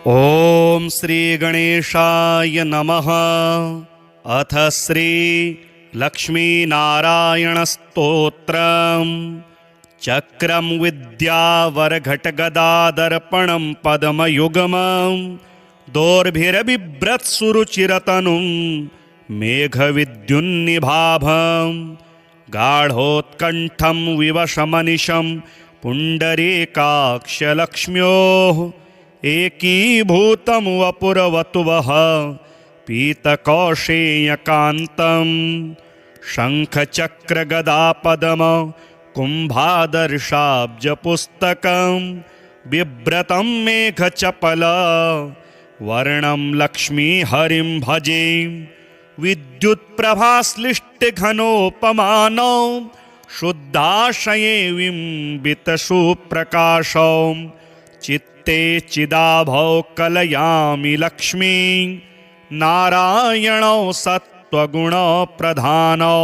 ओम श्री गणेशाय नमः। अथ श्री लक्ष्मीनारायण स्तोत्रम्। चक्रं विद्यावरघटगदादर्पणं पद्मयुग्मं दोर्भिरबिभ्रत्सुरुचिरतनुं मेघविद्युन्निभाभं गाढोत्कण्ठं विवशमनिशं पुण्डरीकाक्षलक्ष्म्योः एकीभूतं वपुरवतुवः पीतकौशेयकान्तं शङ्खचक्रगदापद्म कुम्भादर्शाब्जपुस्तकं बिभ्रतं मेघचपल वर्णं लक्ष्मीहरिं भजे। विद्युत्प्रभाश्लिष्टघनोपमानौ शुद्धाशये बिम्बितशुप्रकाशौ चित्ते चिदाभौ कलयामि लक्ष्मी नारायणौ सत्त्वगुणप्रधानौ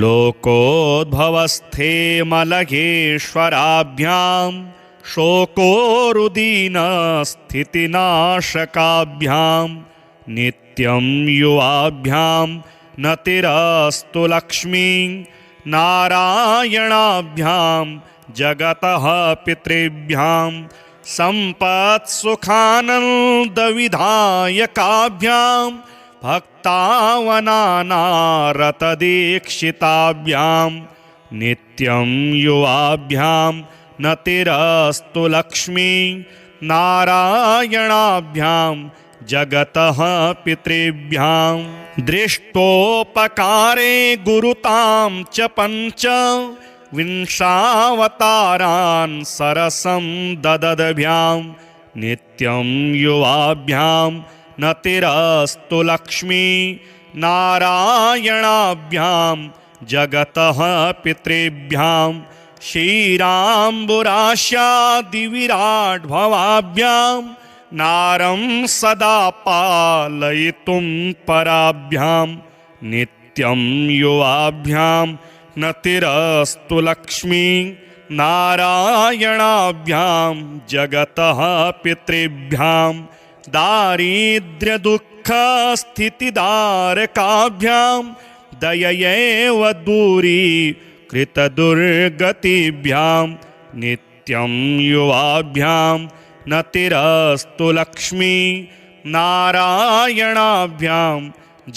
लोकोद्भवस्थे मलयेश्वराभ्यां शोकोरुदीनस्थितिनाशकाभ्यां नित्यं युवाभ्यां नतिरस्तु लक्ष्मी नारायणाभ्यां जगतः पितृभ्यां सम्पत्सुखानन्दविधायकाभ्यां भक्तावनानारतदीक्षिताभ्यां नित्यं युवाभ्यां नतिरस्तु लक्ष्मी नारायणाभ्यां जगतः पितृभ्यां दृष्टोपकारे गुरुतां च पञ्च विंशावतारान् सरसं ददद्भ्यां नित्यं युवाभ्यां नतिरस्तु लक्ष्मी नारायणाभ्यां जगतः पितृभ्यां क्षीराम्बुराशादिविराड्भवाभ्यां नारं सदा पालयितुं पराभ्यां नित्यं युवाभ्यां नतिरस्तु लक्ष्मी नारायणाभ्यां जगतः पितृभ्यां दारिद्र्यदुःखस्थितिदारकाभ्यां दययैव दूरीकृतदुर्गतिभ्यां नित्यं युवाभ्यां नतिरस्तु लक्ष्मी नारायणाभ्यां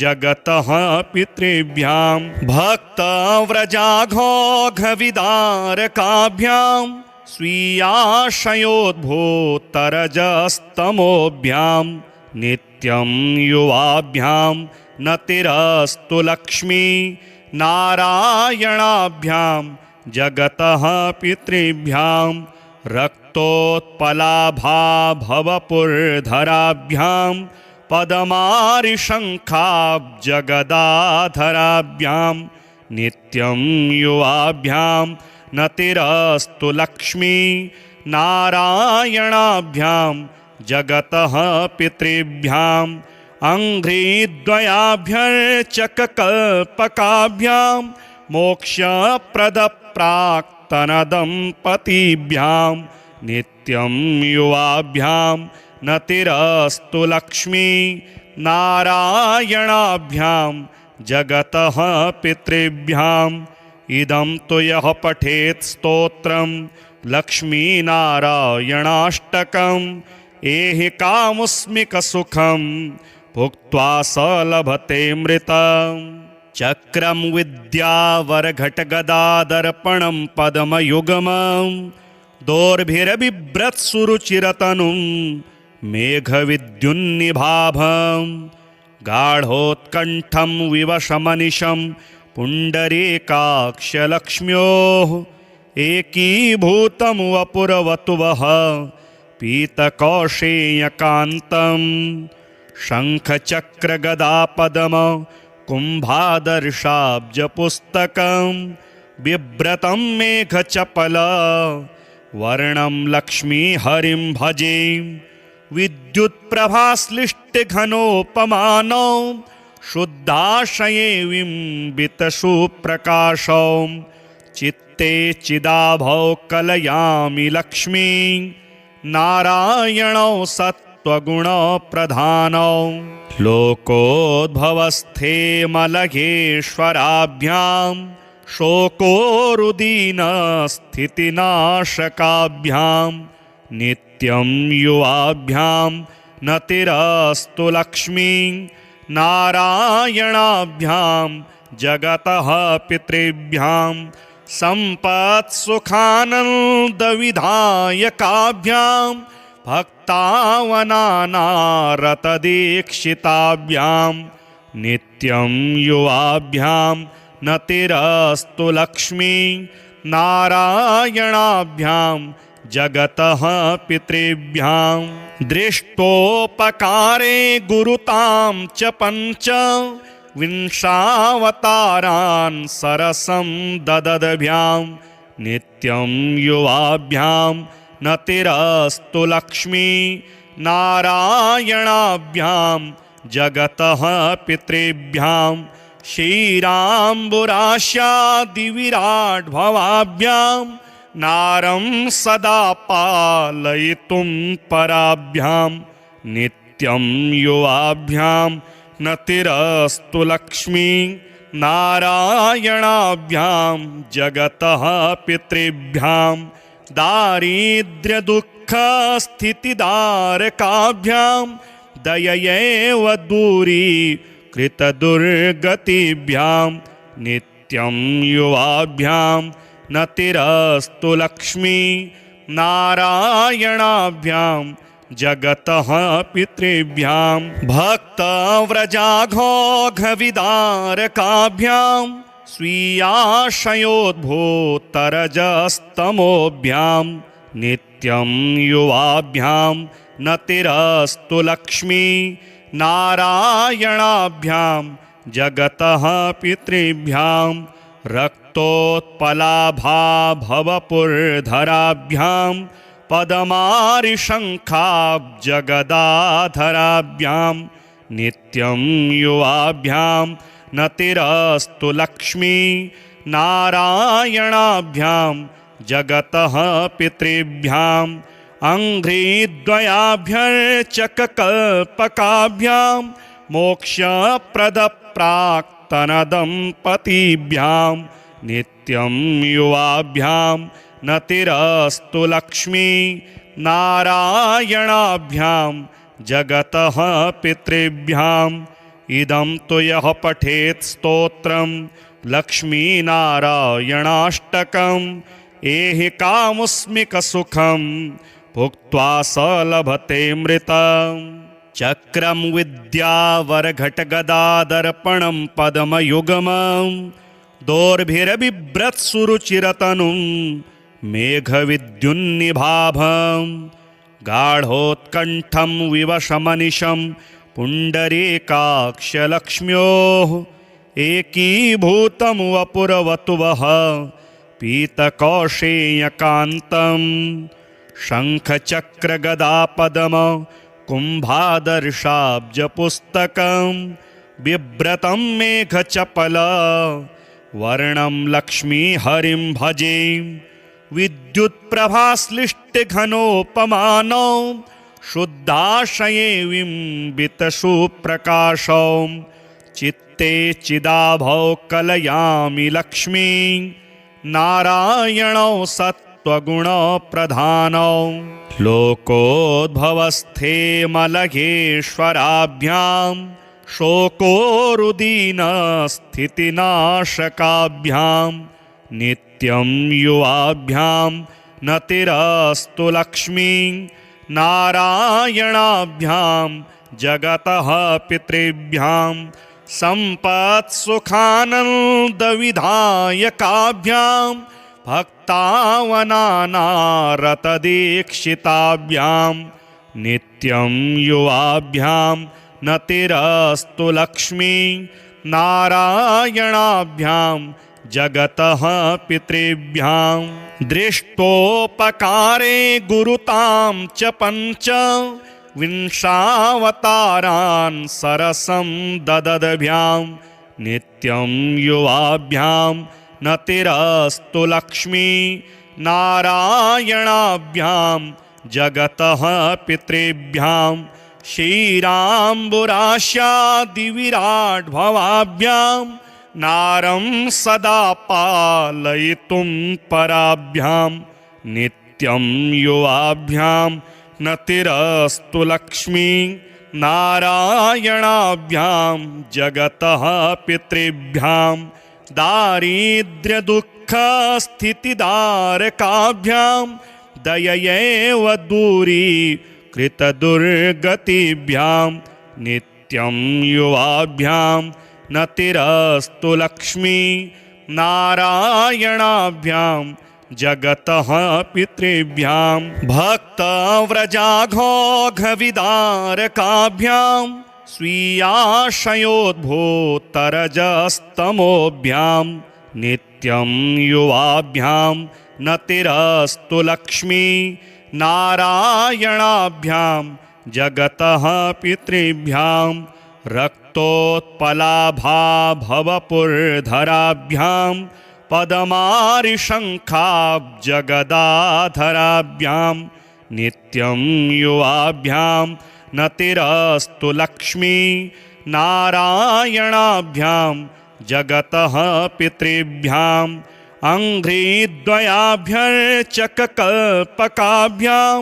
जगतः पितृभ्यां भक्तव्रजाघोघविदारकाभ्यां स्वीयाशयोद्भूतरजस्तमोभ्यां नित्यं युवाभ्यां नतिरस्तु लक्ष्मी नारायणाभ्यां जगतः पितृभ्यां रक्तोत्पलाभाभवपुर्धराभ्यां पद्मारिशङ्खाब्जगदाधराभ्यां नित्यं युवाभ्यां नतिरस्तु लक्ष्मी नारायणाभ्यां जगतः पितृभ्यां अङ्घ्रिद्वयाभ्यर्चककल्पकाभ्यां मोक्षप्रदप्राक्तनदम्पतीभ्यां नित्यं युवाभ्यां नतिरस्तु लक्ष्मी नारायणाभ्यां जगतः पितृभ्यां इदं तु यः पठेत् स्तोत्रं लक्ष्मीनारायणाष्टकम् एहि कामुस्मिकसुखं भुक्त्वा स लभते मृतम्। चक्रं विद्यावरघटगदादर्पणं पद्मयुग्मं दोर्भिरबिभ्रत्सुरुचिरतनुं मेघविद्युन्निभाभं गाढोत्कण्ठं विवशमनिशं पुण्डरीकाक्षलक्ष्म्योः एकीभूतं वपुरवतुवः पीतकौशेयकान्तं शङ्खचक्रगदापद्म कुम्भादर्शाब्जपुस्तकं बिभ्रतं मेघचपल वर्णं लक्ष्मीहरिं भजे। विद्युत्प्रभाश्लिष्टघनोपमानौ शुद्धाशये बिम्बितशुप्रकाशौ चित्ते चिदाभौ कलयामि लक्ष्मी नारायणौ सत् सत्त्वगुणप्रधानौ लोकोद्भवस्थे मलयेश्वराभ्यां शोकोरुदीनस्थितिनाशकाभ्यां नित्यं युवाभ्यां नतिरस्तु लक्ष्मी नारायणाभ्यां जगतः पितृभ्यां सम्पत्सुखानन्दविधायकाभ्यां भक्तावनानारतदीक्षिताभ्यां नित्यं युवाभ्यां नतिरस्तु लक्ष्मी नारायणाभ्यां जगतः पितृभ्यां दृष्टोपकारे गुरुतां च पञ्च विंशावतारान् सरसं ददद्भ्यां नित्यं युवाभ्यां नतिरस्तु लक्ष्मी नारायणाभ्यां जगतः पितृभ्यां क्षीराम्बुराशादिविराड्भवाभ्यां नारं सदा पालयितुं पराभ्यां नित्यं युवाभ्यां नतिरस्तु लक्ष्मी नारायणाभ्यां जगतः पितृभ्यां दारिद्र्यदुःखस्थितिदारकाभ्यां दययैव दूरीकृतदुर्गतिभ्यां नित्यं युवाभ्यां नतिरस्तु लक्ष्मी नारायणाभ्यां जगतः पितृभ्यां भक्तव्रजाघोघविदारकाभ्यां स्वीयाशयोद्भूतरजस्तमोभ्यां नित्यं युवाभ्यां नतिरस्तु लक्ष्मी नारायणाभ्यां जगतः पितृभ्यां रक्तोत्पलाभाभवपुरधराभ्यां पदमारिशङ्खाब्जगदाधराभ्यां नित्यं युवाभ्यां नतिरस्तु लक्ष्मी नारायणाभ्यां जगतः पितृभ्यां अङ्घ्रिद्वयाभ्यर्चककल्पकाभ्यां मोक्षप्रदप्राक्तनदम्पतीभ्यां नित्यं युवाभ्यां नतिरस्तु लक्ष्मी नारायणाभ्यां जगतः पितृभ्यां इदं तु यः पठेत् स्तोत्रं लक्ष्मीनारायणाष्टकम् एहि कामुस्मिकसुखं भुक्त्वा स लभते मृतं चक्रं विद्यावरघटगदादर्पणं पद्मयुगमं दोर्भिरबिभ्रत्सुरुचिरतनुं मेघविद्युन्निभाभं गाढोत्कण्ठं विवशमनिशं पुण्डरीकाक्षलक्ष्म्योः एकीभूतं वपुरवतुवः पीतकौशेयकान्तं शङ्खचक्रगदापद्म कुम्भादर्शाब्जपुस्तकं बिभ्रतं मेघचपल वर्णं लक्ष्मीहरिं भजे विद्युत्प्रभाश्लिष्टघनोपमानौ शुद्धाशये बिम्बितशुप्रकाशौ चित्ते चिदाभौ कलयामि लक्ष्मी नारायणौ सत्त्वगुणप्रधानौ लोकोद्भवस्थे मलयेश्वराभ्यां शोकोरुदीनस्थितिनाशकाभ्यां नित्यं युवाभ्यां नतिरस्तु लक्ष्मी नारायणाभ्यां जगतः पितृभ्यां सम्पत्सुखानन्दविधायकाभ्यां भक्तावनानारतदीक्षिताभ्यां नित्यं युवाभ्यां नतिरस्तु लक्ष्मी नारायणाभ्यां जगतः पितृभ्यां दृष्टोपकारे गुरुतां च पञ्च विंशावतारान् सरसं ददद्भ्यां नित्यं युवाभ्यां नतिरस्तु लक्ष्मी नारायणाभ्यां जगतः पितृभ्यां क्षीराम्बुराश्यादिविराड्भवाभ्यां नारं सदा पालयितुं पराभ्यां नित्यं युवाभ्यां नतिरस्तु लक्ष्मी नारायणाभ्यां जगतः पितृभ्यां दारिद्र्यदुःखस्थितिदारकाभ्यां दययैव दूरीकृतदुर्गतिभ्यां नित्यं युवाभ्यां नतिरस्तु लक्ष्मी नारायणाभ्यां जगतः पितृभ्यां भक्तव्रजाघोघविदारकाभ्यां स्वीयाशयोद्भूतरजस्तमोभ्यां नित्यं युवाभ्यां नतिरस्तु लक्ष्मी नारायणाभ्यां जगतः पितृभ्यां रक्तोत्पलाभाभवपुर्धराभ्यां पदमारिशङ्खाब्जगदाधराभ्यां नित्यं युवाभ्यां नतिरस्तु लक्ष्मी नारायणाभ्यां जगतः पितृभ्यां अङ्घ्रिद्वयाभ्यर्चककल्पकाभ्यां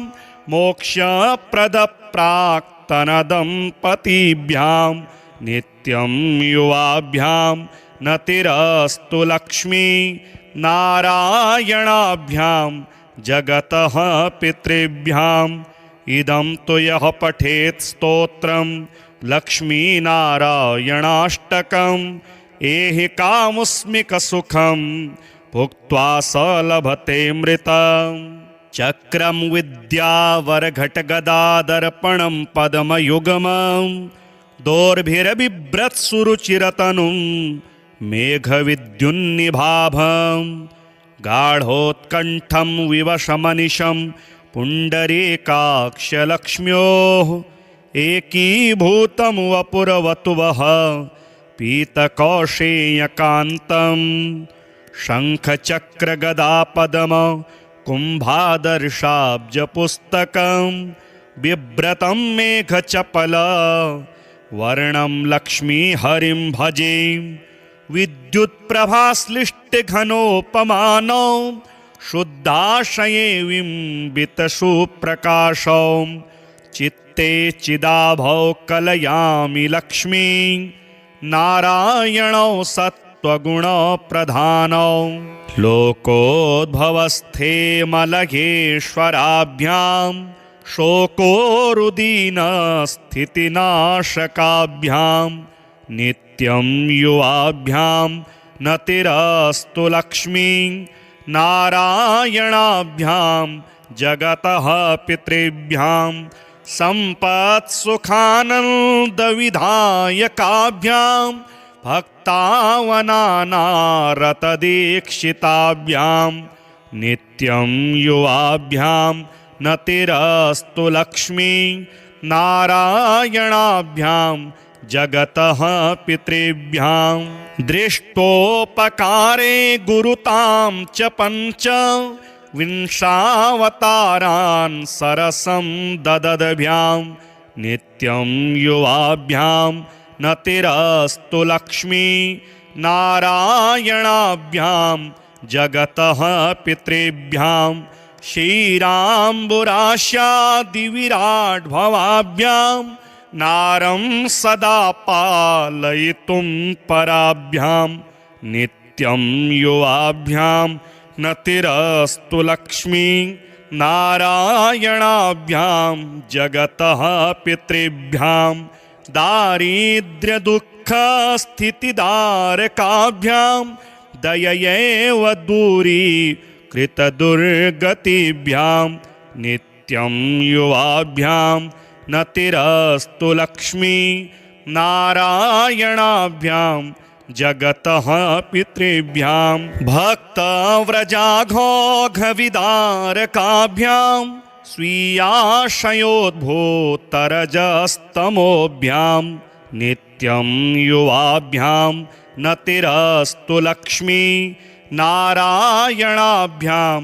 मोक्षप्रदप्राक्तनदम्पतीभ्यां नित्यं युवाभ्यां नतिरस्तु लक्ष्मी नारायणाभ्यां जगतः पितृभ्यां इदं तु यः पठेत् स्तोत्रं लक्ष्मीनारायणाष्टकम् एहि कामुस्मिकसुखं भुक्त्वा स लभते मृतं चक्रं विद्यावरघटगदादर्पणं पद्मयुगमं दोर्भिरबिभ्रत्सुरुचिरतनुं मेघविद्युन्निभाभं गाढोत्कण्ठं विवशमनिशं पुण्डरीकाक्षलक्ष्म्योः एकीभूतं वपुरवतुवः पीतकौशेयकान्तं शङ्खचक्रगदापद्म कुम्भादर्शाब्जपुस्तकं बिभ्रतं मेघचपल वर्णं लक्ष्मीहरिं भजे विद्युत्प्रभाश्लिष्टघनोपमानौ शुद्धाशये बिम्बितशुप्रकाशौ चित्ते चिदाभौ कलयामि लक्ष्मी नारायणौ सत्त्वगुणप्रधानौ लोकोद्भवस्थे मलयेश्वराभ्यां शोकोरुदीनस्थितिनाशकाभ्यां नित्यं युवाभ्यां नतिरस्तु लक्ष्मी नारायणाभ्यां जगतः पितृभ्यां सम्पत्सुखानन्दविधायकाभ्यां भक्तावनानारतदीक्षिताभ्यां नित्यं युवाभ्यां नतिरस्तु लक्ष्मी नारायणाभ्यां जगतः पितृभ्यां दृष्टोपकारे गुरुतां च पञ्च विंशावतारान् सरसं ददद्भ्यां नित्यं युवाभ्यां नतिरस्तु लक्ष्मी नारायणाभ्यां जगतः पितृभ्यां क्षीराम्बुराश्यादिविराड्भवाभ्यां नारं सदा पालयितुं पराभ्यां नित्यं युवाभ्यां नतिरस्तु लक्ष्मी नारायणाभ्यां जगतः पितृभ्यां दारिद्र्यदुःखस्थितिदारकाभ्यां दययैव दूरीकृतदुर्गतिभ्यां नित्यं युवाभ्यां नतिरस्तु लक्ष्मी नारायणाभ्यां जगतः पितृभ्यां भक्तव्रजाघोघविदारकाभ्यां स्वीयाशयोद्भूतरजस्तमोभ्यां नित्यं युवाभ्यां नतिरस्तु लक्ष्मी नारायणाभ्यां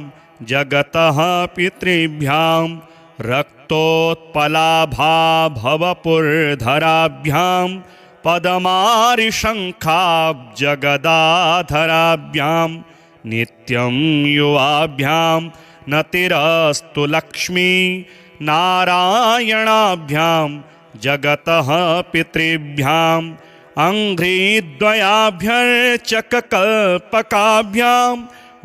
जगतः पितृभ्यां रक्तोत्पलाभाभवपुर्धराभ्यां पदमारिशङ्खाब्जगदाधराभ्यां नित्यं युवाभ्यां नतिरस्तु लक्ष्मी नारायणाभ्यां जगतः पितृभ्याम् अङ्घ्रिद्वयाभ्यर्चककल्पकाभ्यां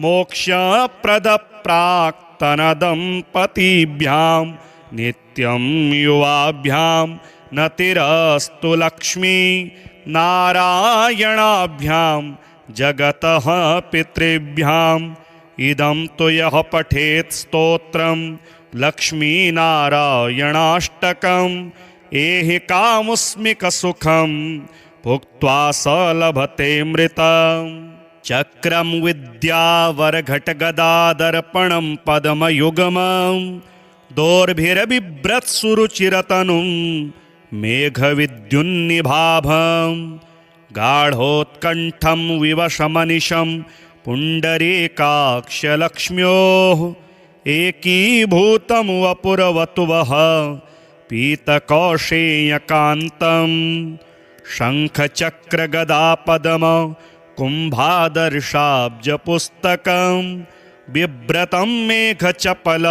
मोक्षप्रदप्राक्तनदम्पतीभ्यां नित्यं युवाभ्यां नतिरस्तु लक्ष्मी नारायणाभ्यां जगतः पितृभ्याम् इदं तु यः पठेत् स्तोत्रं लक्ष्मीनारायणाष्टकम् एहि कामुस्मिकसुखं भुक्त्वा स लभते मृतं चक्रं विद्यावरघटगदादर्पणं पद्मयुगमं दोर्भिरबिभ्रत्सुरुचिरतनुं मेघविद्युन्निभाभं गाढोत्कण्ठं विवशमनिशं पुण्डरीकाक्षलक्ष्म्योः एकीभूतं वपुरवतुवः पीतकौशेयकान्तं शङ्खचक्रगदापद्म कुम्भादर्शाब्जपुस्तकं बिभ्रतं मेघचपल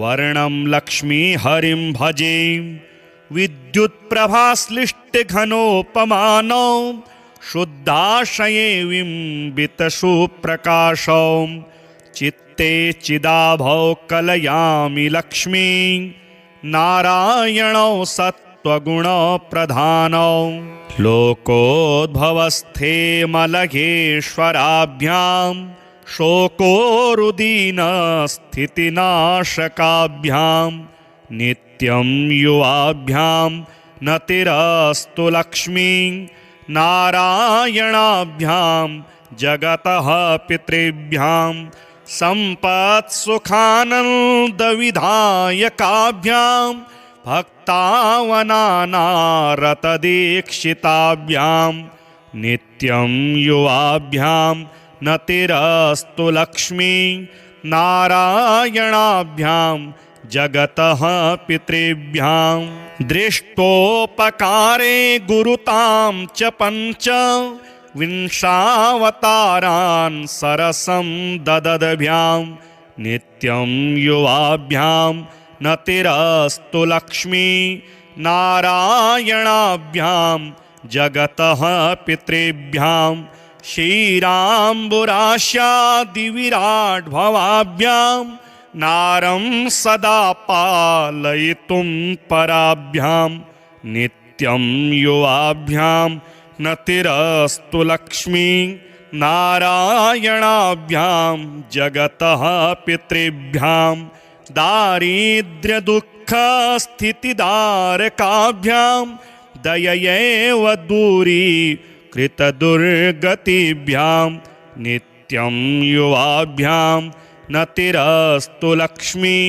वर्णं लक्ष्मीहरिं भजे विद्युत्प्रभाश्लिष्टघनोपमानौ शुद्धाशये बिम्बितशुप्रकाशौ चित्ते चिदाभौ कलयामि लक्ष्मी नारायणौ सत्त्वगुणप्रधानौ लोकोद्भवस्थे मलयेश्वराभ्यां शोकोरुदीनस्थितिनाशकाभ्यां नित्यं युवाभ्यां नतिरस्तु लक्ष्मी नारायणाभ्यां जगतः पितृभ्यां सम्पत्सुखानन्दविधायकाभ्यां भक्तावनानारतदीक्षिताभ्यां नित्यं युवाभ्यां नतिरस्तु लक्ष्मी नारायणाभ्यां जगतः पितृभ्यां दृष्टोपकारे गुरुतां च पञ्च विंशावतारान् सरसं ददद्भ्यां नित्यं युवाभ्यां नतिरस्तु लक्ष्मी नारायणाभ्यां जगतः पितृभ्यां क्षीराम्बुराशादिविराड्भवाभ्यां नारं सदा पालयितुं पराभ्यां नित्यं युवाभ्यां नतिरस्तु लक्ष्मी नारायणाभ्यां जगतः पितृभ्यां दारिद्र्यदुःखस्थितिदारकाभ्यां दययैव दूरीकृतदुर्गतिभ्यां नित्यं युवाभ्यां नतिरस्तु लक्ष्मी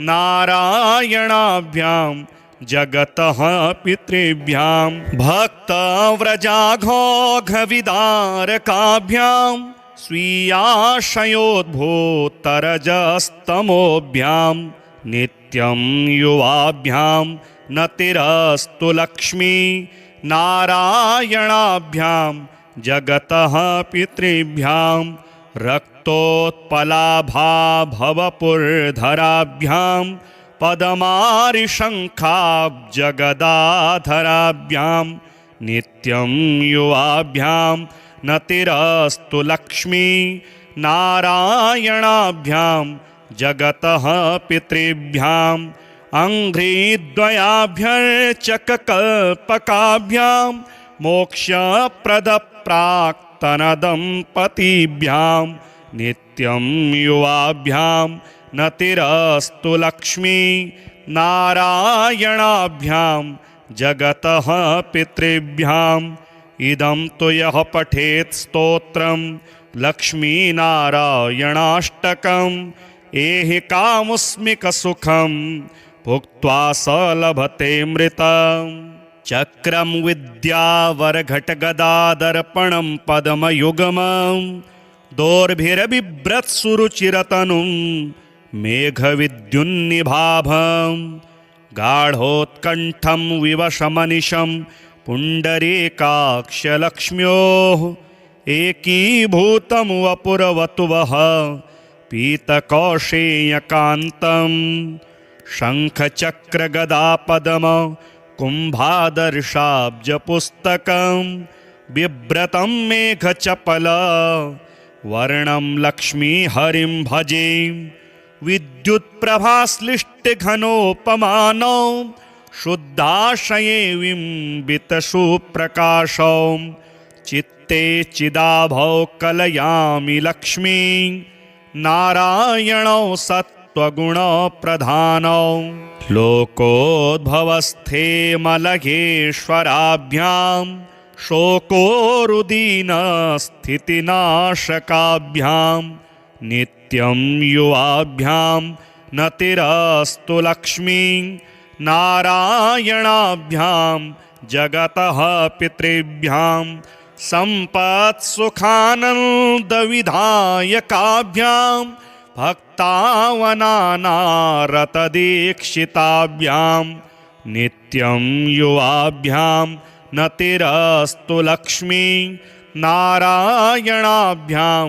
नारायणाभ्यां जगतः पितृभ्यां भक्तव्रजाघोघविदारकाभ्यां स्वीयाशयोद्भूतरजस्तमोभ्यां नित्यं युवाभ्यां नतिरस्तु लक्ष्मी नारायणाभ्यां जगतः पितृभ्यां रक्तोत्पलाभाभवपुर्धराभ्यां पदमारिशङ्खाब्जगदाधराभ्यां नित्यं युवाभ्यां नतिरस्तु लक्ष्मी नारायणाभ्यां जगतः पितृभ्याम् अङ्घ्रिद्वयाभ्यर्चककल्पकाभ्यां मोक्षप्रदप्राक्तनदम्पतीभ्यां नित्यं युवाभ्यां नतिरस्तु लक्ष्मी नारायणाभ्यां जगतः पितृभ्याम् इदं तु यः पठेत् स्तोत्रं लक्ष्मीनारायणाष्टकम् एहि कामुस्मिकसुखं भुक्त्वा स लभते मृतं चक्रं विद्यावरघटगदादर्पणं पद्मयुगमं दोर्भिरबिभ्रत्सुरुचिरतनुं मेघविद्युन्निभाभं गाढोत्कण्ठं विवशमनिशं पुण्डरीकाक्षलक्ष्म्योः एकीभूतं वपुरवतुवः पीतकौशेयकान्तं शङ्खचक्रगदापद्म कुम्भादर्शाब्जपुस्तकं बिभ्रतं मेघचपल वर्णं लक्ष्मीहरिं भजे विद्युत्प्रभाश्लिष्टघनोपमानौ शुद्धाशये बिम्बितशुप्रकाशौ चित्ते चिदाभौ कलयामि लक्ष्मी नारायणौ सत्त्वगुणप्रधानौ लोकोद्भवस्थे मलयेश्वराभ्यां शोकोरुदीनस्थितिनाशकाभ्यां नित्यं युवाभ्यां नतिरस्तु लक्ष्मी नारायणाभ्यां जगतः पितृभ्यां सम्पत्सुखानन्दविधायकाभ्यां भक्तावनानारतदीक्षिताभ्यां नित्यं युवाभ्यां नतिरस्तु लक्ष्मी नारायणाभ्यां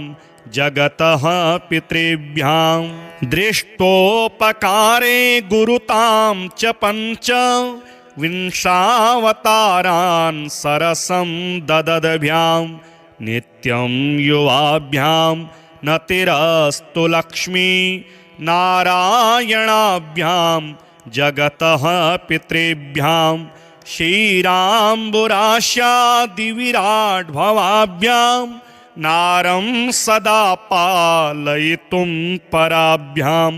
जगतः पितृभ्यां दृष्टोपकारे गुरुतां च पञ्च विंशावतारान् सरसं ददद्भ्यां नित्यं युवाभ्यां नतिरस्तु लक्ष्मी नारायणाभ्यां जगतः पितृभ्यां क्षीराम्बुराशादिविराड्भवाभ्यां नारं सदा पालयितुं पराभ्यां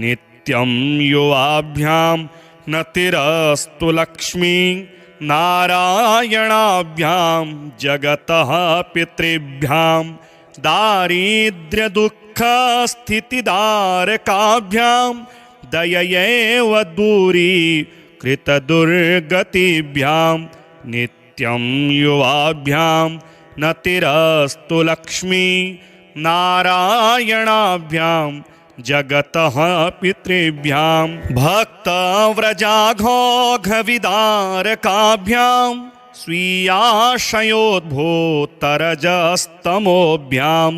नित्यं युवाभ्यां नतिरस्तु लक्ष्मी नारायणाभ्यां जगतः पितृभ्यां दारिद्र्यदुःखस्थितिदारकाभ्यां दययैव दूरीकृतदुर्गतिभ्यां नित्यं युवाभ्यां नतिरस्तु लक्ष्मी नारायणाभ्यां जगतः पितृभ्यां भक्तव्रजाघोघविदारकाभ्यां स्वीयाशयोद्भूतरजस्तमोभ्यां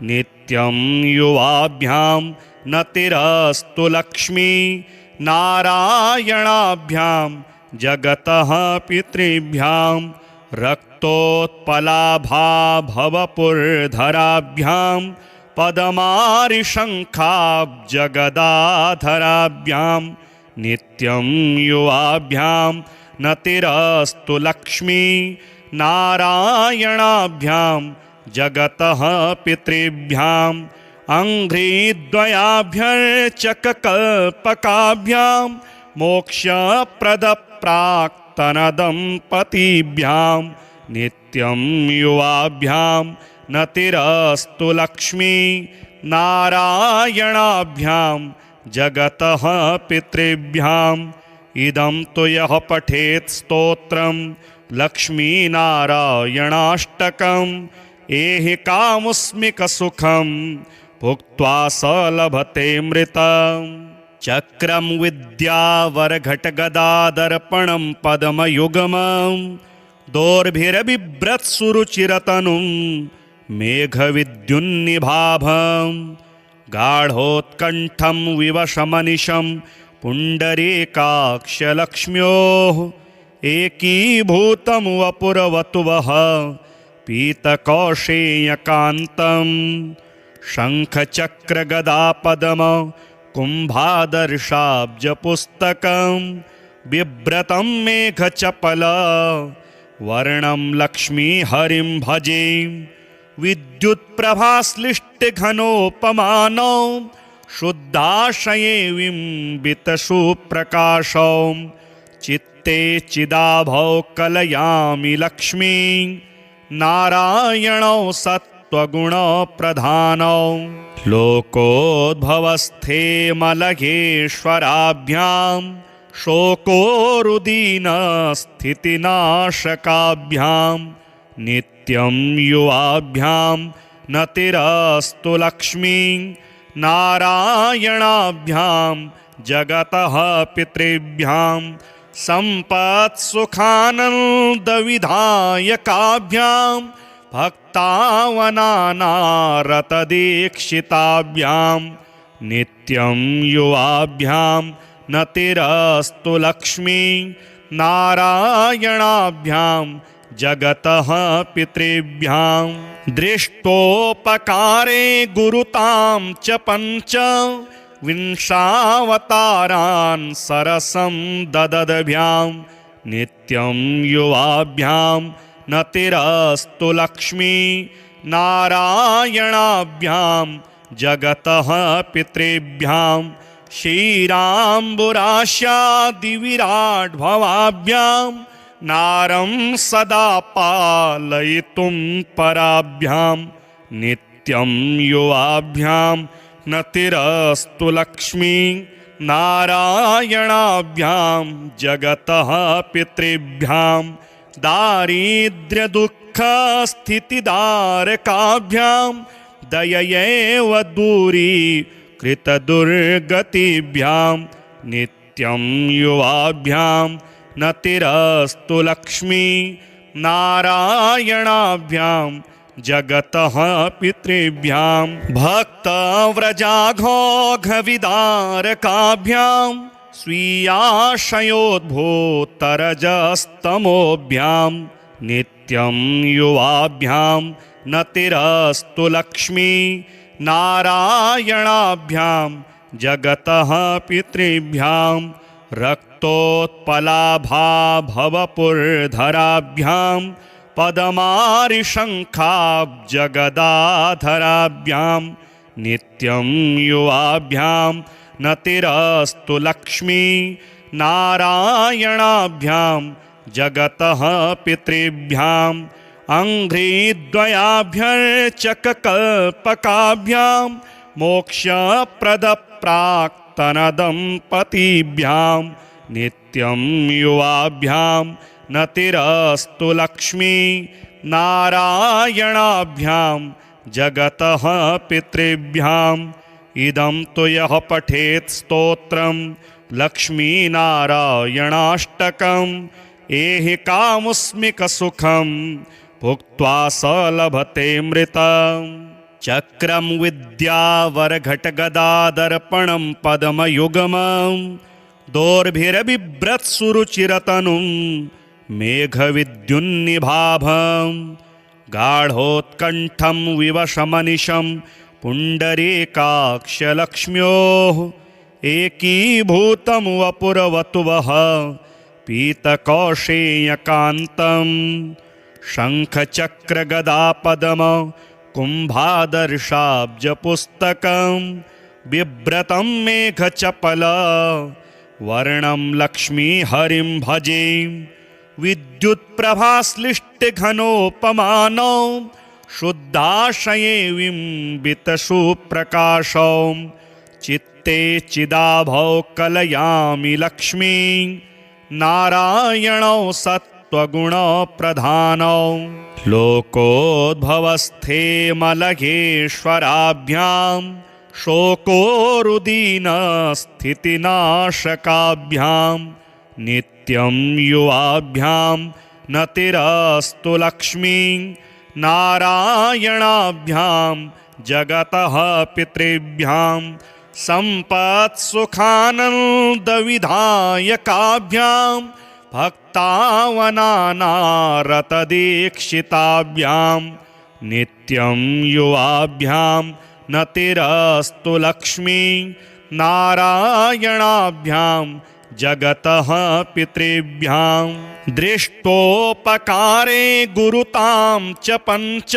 नित्यं युवाभ्यां नतिरस्तु लक्ष्मी नारायणाभ्यां जगतः पितृभ्यां रक्तोत्पलाभाभवपुरधराभ्यां पदमारिशङ्खाब्जगदाधराभ्यां नित्यं युवाभ्यां नतिरस्तु लक्ष्मी नारायणाभ्यां जगतः पितृभ्यां अङ्घ्रिद्वयाभ्यर्चककल्पकाभ्यां मोक्षप्रदप्राक्तनदम्पतीभ्यां नित्यं युवाभ्यां नतिरस्तु लक्ष्मी नारायणाभ्यां जगतः पितृभ्यां इदं तु यः पठेत् स्तोत्रं लक्ष्मीनारायणाष्टकम् एहि कामुस्मिकसुखं भुक्त्वा स लभतेऽमृतम् चक्रं विद्यावरघटगदादर्पणं पद्मयुगमं दोर्भिरबिभ्रत्सुरुचिरतनुं मेघविद्युन्निभाभं गाढोत्कण्ठं विवशमनिशं पुण्डरीकाक्षलक्ष्म्योः एकीभूतं वपुरवतुवः पीतकौशेयकान्तं शङ्खचक्रगदापद्म कुम्भादर्शाब्जपुस्तकं बिभ्रतं मेघचपल वर्णं लक्ष्मीहरिं भजे विद्युत्प्रभाश्लिष्टघनोपमानौ शुद्धाशये बिम्बितशुप्रकाशौ चित्ते चिदाभौ कलयामि लक्ष्मी नारायणौ सत्त्वगुणप्रधानौ लोकोद्भवस्थे मलयेश्वराभ्यां शोकोरुदीनस्थितिनाशकाभ्यां नित्यं युवाभ्यां नतिरस्तु लक्ष्मी नारायणाभ्यां जगतः पितृभ्यां सम्पत्सुखानन्दविधायकाभ्यां भक्तावनानारतदीक्षिताभ्यां नित्यं युवाभ्यां नतिरस्तु लक्ष्मी नारायणाभ्यां जगतः पितृभ्यां दृष्टोपकारे गुरुतां च पञ्च विंशावतारान् सरसं ददद्भ्यां नित्यं युवाभ्यां नतिरस्तु लक्ष्मी नारायणाभ्यां जगतः पितृभ्यां क्षीराम्बुराशादिविराड्भवाभ्यां नारं सदा पालयितुं पराभ्यां नित्यं युवाभ्यां नतिरस्तु लक्ष्मी नारायणाभ्यां जगतः पितृभ्यां दारिद्र्यदुःखस्थितिदारकाभ्यां दययैव दूरीकृतदुर्गतिभ्यां नित्यं युवाभ्यां नतिरस्तु लक्ष्मी नारायणाभ्यां जगतः पितृभ्यां भक्तव्रजाघोघविदारकाभ्यां स्वीयाशयोद्भूतरजस्तमोभ्यां नित्यं युवाभ्यां नतिरस्तु लक्ष्मी नारायणाभ्यां जगतः पितृभ्यां रक्तोत्पलाभाभवपुरधराभ्यां पदमारिशङ्खाब्जगदाधराभ्यां नित्यं युवाभ्यां नतिरस्तु लक्ष्मी नारायणाभ्यां जगतः पितृभ्यां अङ्घ्रिद्वयाभ्यर्चककल्पकाभ्यां मोक्षप्रदप्राक्तनदम्पतीभ्यां नित्यं युवाभ्यां नतिरस्तु लक्ष्मी नारायणाभ्यां जगतः पितृभ्यां इदं तु यः पठेत् स्तोत्रं लक्ष्मीनारायणाष्टकम् एहि कामुस्मिकसुखं भुक्त्वा स लभते मृतम् चक्रं विद्यावरघटगदादर्पणं पद्मयुगमं दोर्भिरबिभ्रत्सुरुचिरतनुं मेघविद्युन्निभाभं गाढोत्कण्ठं विवशमनिशं पुण्डरीकाक्षलक्ष्म्योः एकीभूतं वपुरवतुवः पीतकौशेयकान्तं शङ्खचक्रगदापद्म कुम्भादर्शाब्जपुस्तकं बिभ्रतं मेघचपल वर्णं लक्ष्मीहरिं भजे विद्युत्प्रभाश्लिष्टघनोपमानौ शुद्धाशये बिम्बितशुप्रकाशौ चित्ते चिदाभौ कलयामि लक्ष्मी नारायणौ सत्त्वगुणप्रधानौ लोकोद्भवस्थे मलयेश्वराभ्यां शोकोरुदीनस्थितिनाशकाभ्यां नित्यं युवाभ्यां नतिरस्तु लक्ष्मी नारायणाभ्यां जगतः पितृभ्यां सम्पत्सुखानन्दविधायकाभ्यां भक्तावनानारतदीक्षिताभ्यां नित्यं युवाभ्यां नतिरस्तु लक्ष्मी नारायणाभ्यां जगतः पितृभ्यां दृष्टोपकारे गुरुतां च पञ्च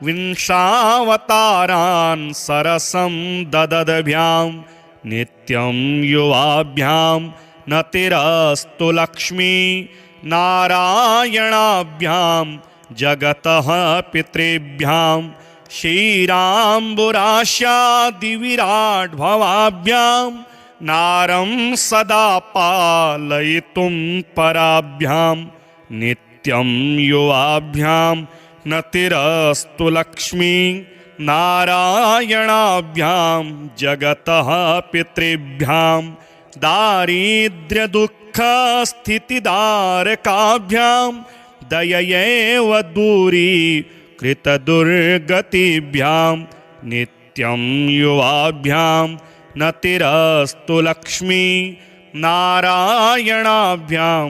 विंशावतारान् सरसं ददद्भ्यां नित्यं युवाभ्यां नतिरस्तु लक्ष्मी नारायणाभ्यां जगतः पितृभ्यां क्षीराम्बुराशादिविराड्भवाभ्यां नारं सदा पालयितुं पराभ्यां नित्यं युवाभ्यां नतिरस्तु लक्ष्मी नारायणाभ्यां जगतः पितृभ्यां दारिद्र्यदुःखस्थितिदारकाभ्यां दययैव दूरीकृतदुर्गतिभ्यां नित्यं युवाभ्यां नतिरस्तु लक्ष्मी नारायणाभ्यां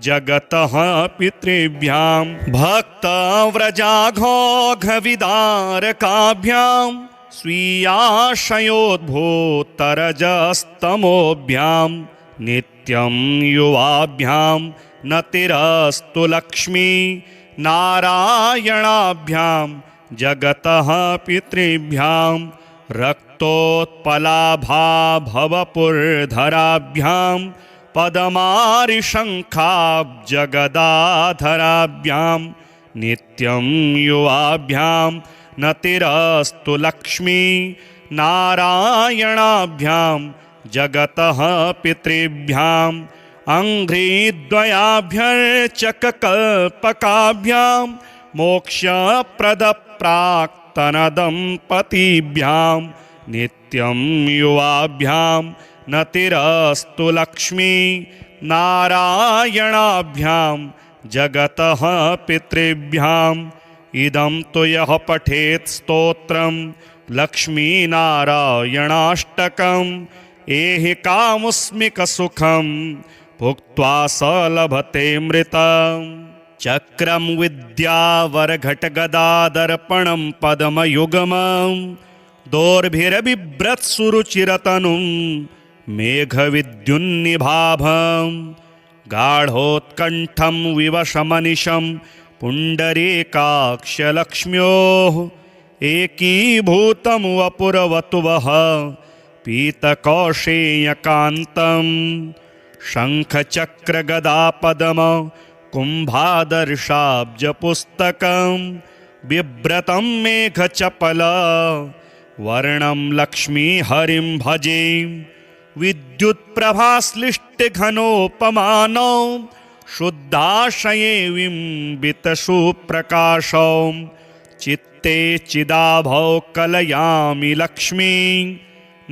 जगतः पितृभ्यां भक्तव्रजाघोघविदारकाभ्यां स्वीयाशयोद्भूतरजस्तमोभ्यां नित्यं युवाभ्यां नतिरस्तु लक्ष्मी नारायणाभ्यां जगतः पितृभ्यां रक्तोत्पलाभाभवपुरधराभ्यां पदमारिशङ्खाब्जगदाधराभ्यां नित्यं युवाभ्यां नतिरस्तु लक्ष्मी नारायणाभ्यां जगतः पितृभ्यां अङ्घ्रिद्वयाभ्यर्चककल्पकाभ्यां मोक्षप्रदप्राक्तनदम्पतीभ्यां नित्यं युवाभ्यां नतिरस्तु लक्ष्मी नारायणाभ्यां जगतः पितृभ्यां इदं तु यः पठेत् स्तोत्रं लक्ष्मीनारायणाष्टकम् एहि कामुस्मिकसुखं भुक्त्वा स लभते मृतम् चक्रं विद्यावरघटगदादर्पणं पद्मयुगमं दोर्भिरबिभ्रत्सुरुचिरतनुं मेघविद्युन्निभाभं गाढोत्कण्ठं विवशमनिशं पुण्डरीकाक्षलक्ष्म्योः एकीभूतं वपुरवतुवः पीतकौशेयकान्तं शङ्खचक्रगदापद्म कुम्भादर्शाब्जपुस्तकं बिभ्रतं मेघचपल वर्णं लक्ष्मीहरिं भजे विद्युत्प्रभाश्लिष्टघनोपमानौ शुद्धाशये बिम्बितसुप्रकाशौ चित्ते चिदाभौ कलयामि लक्ष्मी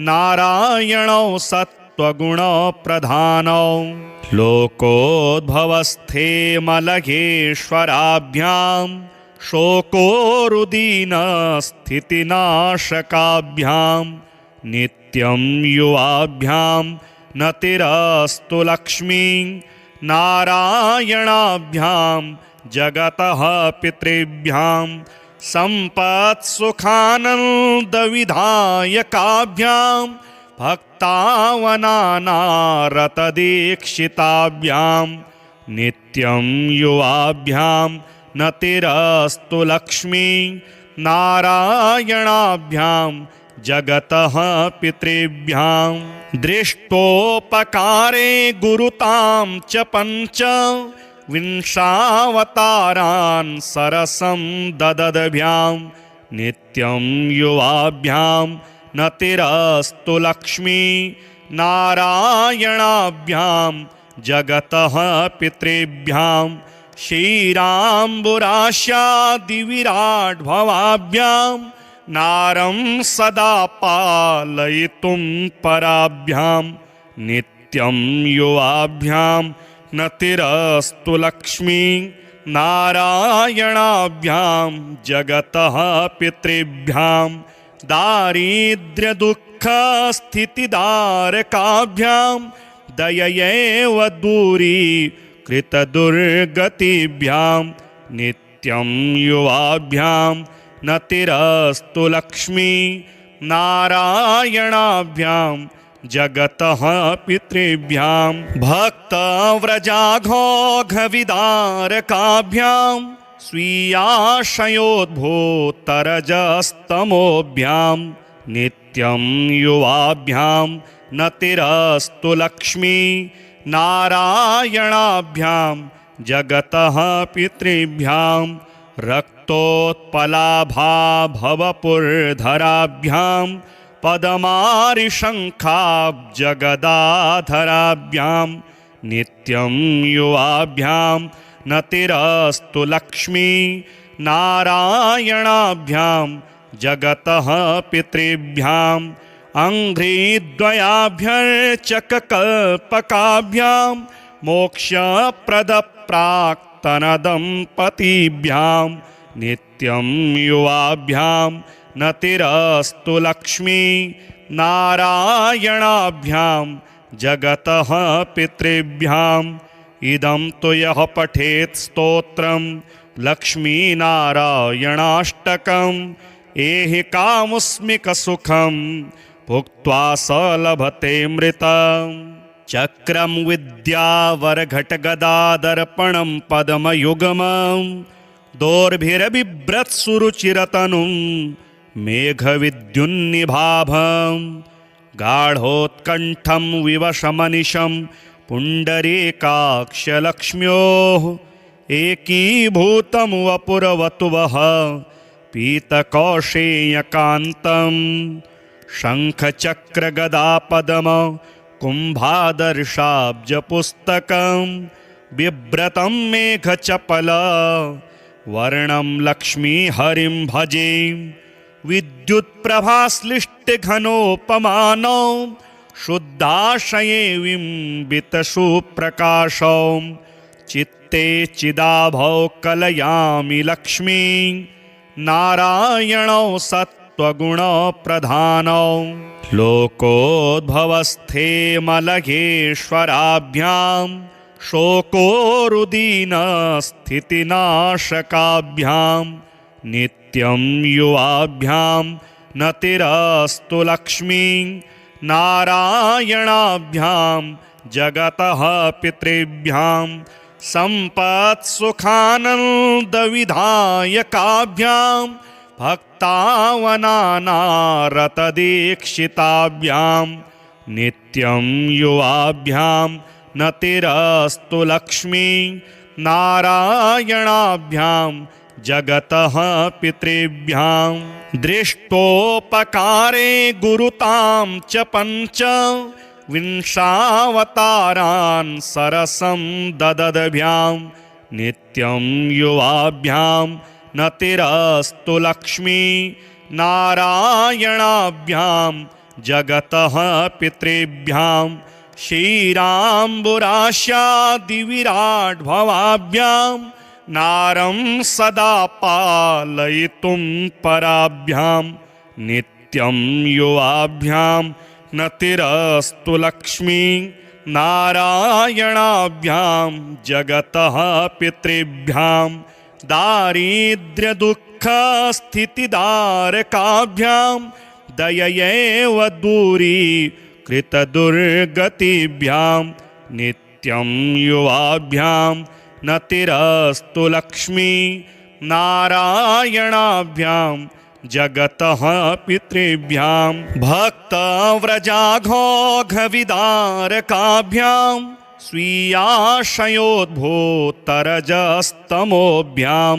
नारायणौ सत्त्वगुणप्रधानौ लोकोद्भवस्थे मलयेश्वराभ्यां शोकोरुदीनस्थितिनाशकाभ्यां नित्यं युवाभ्यां नतिरस्तु लक्ष्मी नारायणाभ्यां जगतः पितृभ्यां सम्पत्सुखानन्दविधायकाभ्यां भक्तावनानारतदीक्षिताभ्यां नित्यं युवाभ्यां नतिरस्तु लक्ष्मी नारायणाभ्यां जगतः पितृभ्यां दृष्टोपकारे गुरुतां च पञ्च विंशावतारान् सरसं ददद्भ्यां नित्यं युवाभ्यां नतिरस्तु लक्ष्मी नारायणाभ्यां जगतः पितृभ्यां क्षीराम्बुरास्यादिविराड्भवाभ्यां नारं सदा पालयितुं पराभ्यां नित्यं युवाभ्यां नतिरस्तु लक्ष्मी नारायणाभ्यां जगतः पितृभ्यां दारिद्र्यदुःखस्थितिदारकाभ्यां दययैव दूरीकृतदुर्गतिभ्यां नित्यं युवाभ्यां नतिरस्तु लक्ष्मी नारायणाभ्यां जगतः पितृभ्यां भक्तव्रजाघोघविदारकाभ्यां स्वीयाशयोद्भूतरजस्तमोभ्यां नित्यं युवाभ्यां नतिरस्तु लक्ष्मी नारायणाभ्यां जगतः पितृभ्यां रक्तोत्पलाभाभवपुरधराभ्यां पदमारिशङ्खाब्जगदाधराभ्यां नित्यं युवाभ्यां नतिरस्तु लक्ष्मी नारायणाभ्यां जगतः पितृभ्याम् अङ्घ्रिद्वयाभ्यर्चककल्पकाभ्यां मोक्षप्रदप्राक्तनदम्पतीभ्यां नित्यं युवाभ्यां नतिरस्तु लक्ष्मी नारायणाभ्यां जगतः पितृभ्याम् इदं तु यः पठेत् स्तोत्रं लक्ष्मीनारायणाष्टकम् एहि कामुस्मिकसुखं भुक्त्वा स लभते मृतम् चक्रं विद्यावरघटगदादर्पणं पद्मयुग्मं दोर्भिरबिभ्रत्सुरुचिरतनुं मेघविद्युन्निभाभं गाढोत्कण्ठं विवशमनिशं पुण्डरीकाक्षलक्ष्म्योः एकीभूतं वपुरवतुवः पीतकौशेयकान्तं शङ्खचक्रगदापद्म कुम्भादर्शाब्जपुस्तकं बिभ्रतं मेघचपल वर्णं लक्ष्मीहरिं भजे विद्युत्प्रभाश्लिष्टघनोपमानौ शुद्धाशये बिम्बितसुप्रकाशौ चित्ते चिदाभौ कलयामि लक्ष्मी नारायणौ सत्त्वगुणप्रधानौ लोकोद्भवस्थे मलयेश्वराभ्यां शोकोरुदीनस्थितिनाशकाभ्यां नित्यं युवाभ्यां नतिरस्तु लक्ष्मी नारायणाभ्यां जगतः पितृभ्यां सम्पत्सुखानन्दविधायकाभ्यां भक्तावनानारतदीक्षिताभ्यां नित्यं युवाभ्यां नतिरस्तु लक्ष्मी नारायणाभ्यां जगतः पितृभ्यां दृष्टोपकारे गुरुतां च पञ्च विंशावतारान् सरसं ददद्भ्यां नित्यं युवाभ्यां नतिरस्तु लक्ष्मी नारायणाभ्यां जगतः पितृभ्यां क्षीराम्बुराशादिविराड्भवाभ्यां नारं सदा पालयितुं पराभ्यां नित्यं युवाभ्यां नतिरस्तु लक्ष्मी नारायणाभ्यां जगतः पितृभ्यां दारिद्र्यदुःखस्थितिदारकाभ्यां दययैव दूरीकृतदुर्गतिभ्यां नित्यं युवाभ्यां नतिरस्तु लक्ष्मी नारायणाभ्यां जगतः पितृभ्यां भक्तव्रजाघोघविदारकाभ्यां स्वीयाशयोद्भूतरजस्तमोभ्यां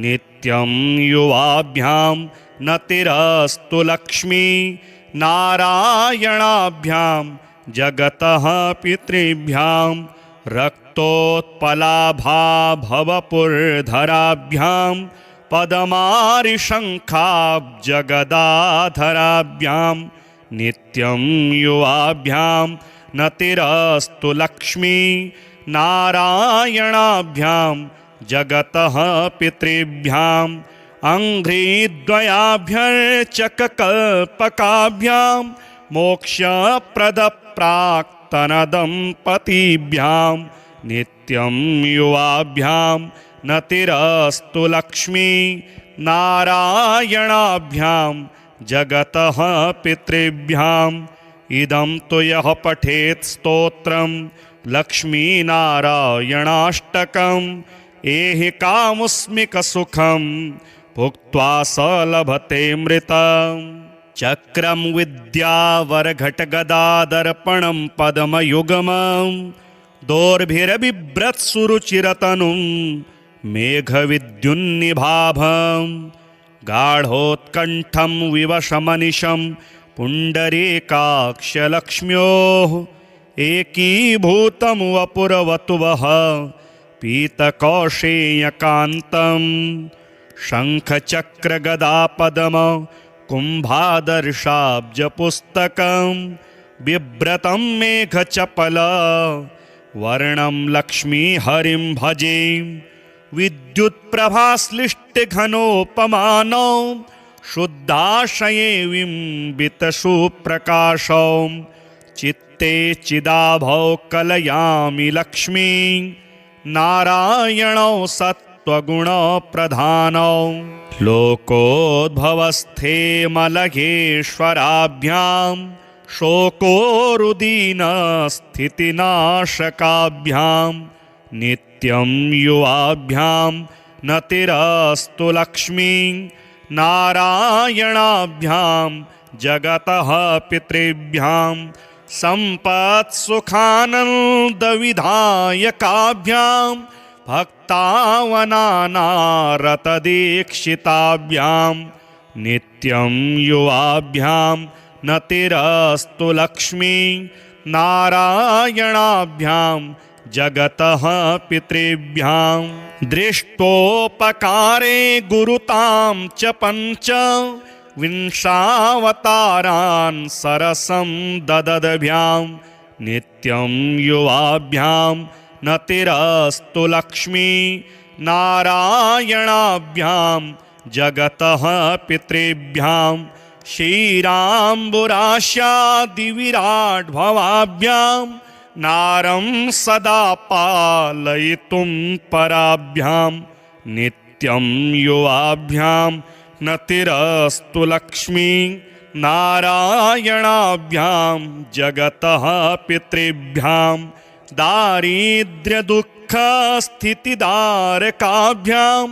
नित्यं युवाभ्यां नतिरस्तु लक्ष्मी नारायणाभ्यां जगतः पितृभ्यां रक्तोत्पलाभाभवपुर्धराभ्यां पद्मारिशङ्खाब्जगदाधराभ्यां नित्यं युवाभ्यां नतिरस्तु लक्ष्मी नारायणाभ्यां जगतः पितृभ्यां अङ्घ्रिद्वयाभ्यर्चककल्पकाभ्यां मोक्षप्रदप्राक्तनदम्पतीभ्यां नित्यं युवाभ्यां नतिरस्तु लक्ष्मी नारायणाभ्यां जगतः पितृभ्याम् इदं तु यः पठेत् स्तोत्रं लक्ष्मीनारायणाष्टकम् एहि कामुस्मिकसुखं भुक्त्वा स लभते मृतम् चक्रं विद्यावरघटगदादर्पणं पद्मयुग्मं दोर्भिरबिभ्रत्सुरुचिरतनुं मेघविद्युन्निभाभं गाढोत्कण्ठं विवशमनिशं पुण्डरीकाक्षलक्ष्म्योः एकीभूतं वपुरवतुवः पीतकौशेयकान्तं शङ्खचक्रगदापद्म कुम्भादर्शाब्जपुस्तकं बिभ्रतं मेघचपल वर्णं लक्ष्मीहरिं भजे विद्युत्प्रभाश्लिष्टघनोपमानौ शुद्धाशये बिम्बितशुप्रकाशौ चित्ते चिदाभौ कलयामि लक्ष्मी नारायणौ सत्त्वगुणप्रधानौ लोकोद्भवस्थे मलयेश्वराभ्यां शोकोरुदीनस्थितिनाशकाभ्यां नित्यं युवाभ्यां नतिरस्तु लक्ष्मी नारायणाभ्यां जगतः पितृभ्यां सम्पत्सुखानन्दविधायकाभ्यां भक्तावनानारतदीक्षिताभ्यां नित्यं युवाभ्यां नतिरस्तु लक्ष्मी नारायणाभ्यां जगतः पितृभ्यां दृष्टोपकारे गुरुतां च पञ्च विंशावतारान् सरसं ददद्भ्यां नित्यं युवाभ्यां नतिरस्तु लक्ष्मी नारायणाभ्यां जगतः पितृभ्यां क्षीराम्बुराशादिविराट्भवाभ्यां नारं सदा पालयितुं पराभ्यां नित्यं युवाभ्यां नतिरस्तु लक्ष्मी नारायणाभ्यां जगतः पितृभ्यां दारिद्र्यदुःखस्थितिदारकाभ्यां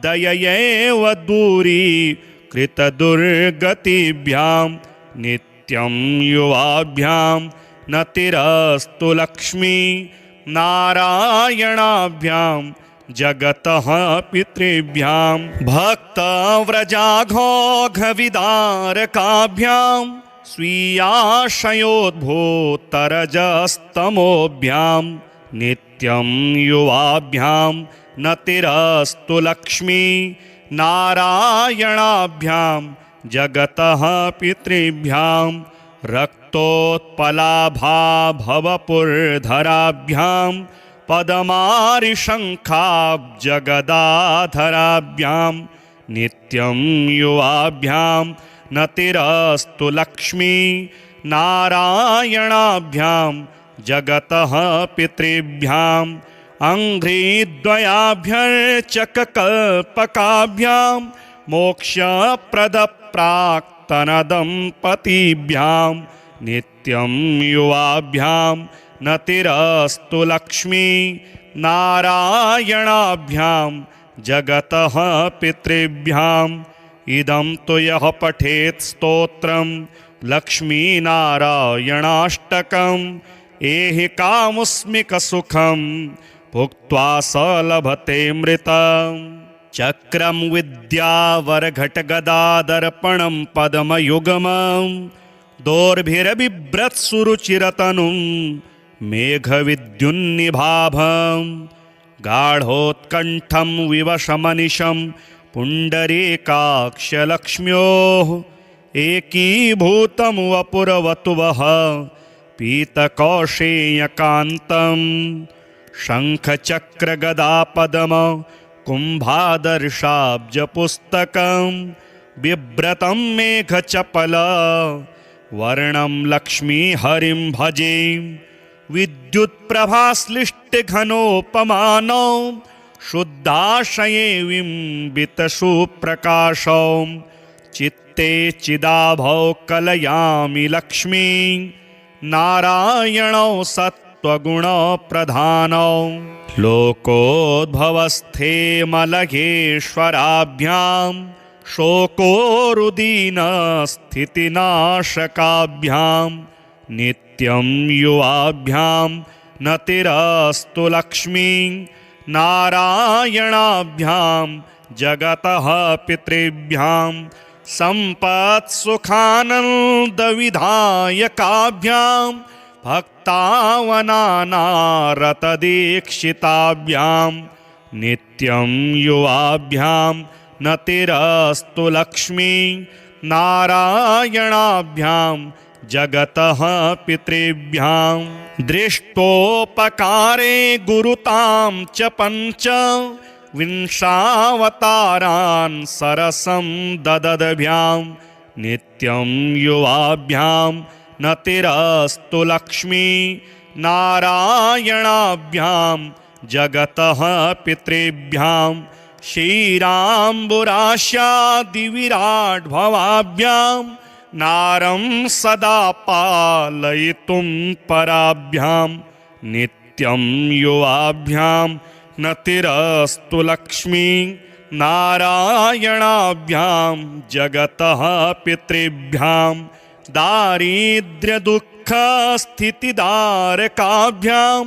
दययैव दूरीकृतदुर्गतिभ्यां नित्यं युवाभ्यां नतिरस्तु लक्ष्मी नारायणाभ्यां जगतः पितृभ्यां भक्तव्रजाघोघविदारकाभ्यां स्वीयाशयोद्भूतरजस्तमोभ्यां नित्यं युवाभ्यां नतिरस्तु लक्ष्मी नारायणाभ्यां जगतः पितृभ्यां रक्तोत्पलाभाभवपुरधराभ्यां पदमारिशङ्खाब्जगदाधराभ्यां नित्यं युवाभ्यां नतिरस्तु लक्ष्मी नारायणाभ्यां जगतः पितृभ्यां अङ्घ्रिद्वयाभ्यर्चककल्पकाभ्यां मोक्षप्रदप्राक्तनदम्पतिभ्यां नित्यं युवाभ्यां नतिरस्तु लक्ष्मी नारायणाभ्यां जगतः पितृभ्यां इदं तु यः पठेत् स्तोत्रं लक्ष्मीनारायणाष्टकम् एहि कामुस्मिकसुखं भुक्त्वा स लभते मृतम् चक्रं विद्यावरघटगदादर्पणं पद्मयुगमं दोर्भिरबिभ्रत्सुरुचिरतनुं मेघविद्युन्निभाभं गाढोत्कण्ठं विवशमनिशं पुण्डरीकाक्षलक्ष्म्योः एकीभूतं वपुरवतुवः पीतकौशेयकान्तं शङ्खचक्रगदापद्म कुम्भादर्शाब्जपुस्तकं बिभ्रतं मेघचपल वर्णं लक्ष्मीहरिं भजे विद्युत्प्रभाश्लिष्टघनोपमानौ शुद्धाशये बिम्बितशुप्रकाशौ चित्ते चिदाभौ कलयामि लक्ष्मी नारायणौ सत्त्वगुणप्रधानौ लोकोद्भवस्थे मलयेश्वराभ्यां शोकोरुदीनस्थितिनाशकाभ्यां नित्यं युवाभ्यां नतिरस्तु लक्ष्मी नारायणाभ्यां जगतः पितृभ्यां सम्पत्सुखानन्दविधायकाभ्यां भक्तावनानारतदीक्षिताभ्यां नित्यं युवाभ्यां न तिरस्तु लक्ष्मी नारायणाभ्यां जगतः पितृभ्यां दृष्टोपकारे गुरुतां च पञ्च विंशावतारान् सरसं ददद्भ्यां नित्यं युवाभ्यां न तिरस्तु लक्ष्मी नारायणाभ्यां जगतः पितृभ्यां क्षीराम्बुराशादिविराड्भवाभ्यां नारं सदा पालयितुं पराभ्यां नित्यं युवाभ्यां न तिरस्तु लक्ष्मी नारायणाभ्यां जगतः पितृभ्यां दारिद्र्यदुःखस्थितिदारकाभ्यां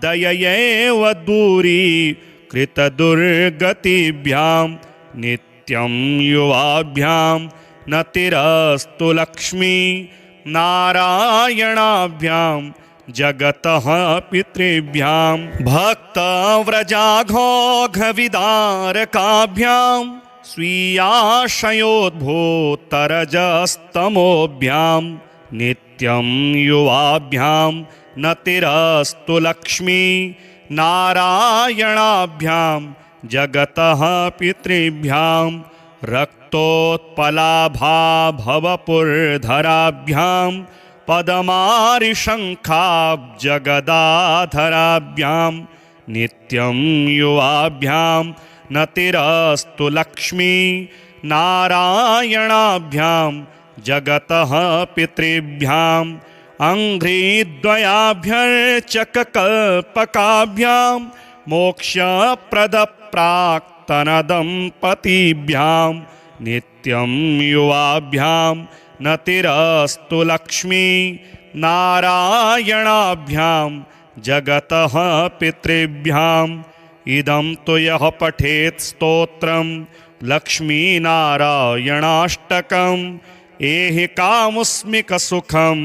दययैव दूरीकृतदुर्गतिभ्यां नित्यं युवाभ्यां न तिरस्तु लक्ष्मी नारायणाभ्यां जगतः पितृभ्यां भक्तव्रजाघोघविदारकाभ्यां स्वीयाशयोद्भूतरजस्तमोभ्यां नित्यं युवाभ्यां न तिरस्तु लक्ष्मी नारायणाभ्यां जगतः पितृभ्यां रक्तोत्पलाभाभवपुरधराभ्यां पदमारिशङ्खाब्जगदाधराभ्यां नित्यं युवाभ्यां न तिरस्तु लक्ष्मी नारायणाभ्यां जगतः पितृभ्यां अङ्घ्रिद्वयाभ्यर्चककल्पकाभ्यां मोक्षप्रदप्राक्तनदम्पतिभ्यां नित्यं युवाभ्यां न तिरस्तु लक्ष्मी नारायणाभ्यां जगतः पितृभ्यां इदं तु यः पठेत् स्तोत्रं लक्ष्मीनारायणाष्टकम् एहि कामुस्मिकसुखं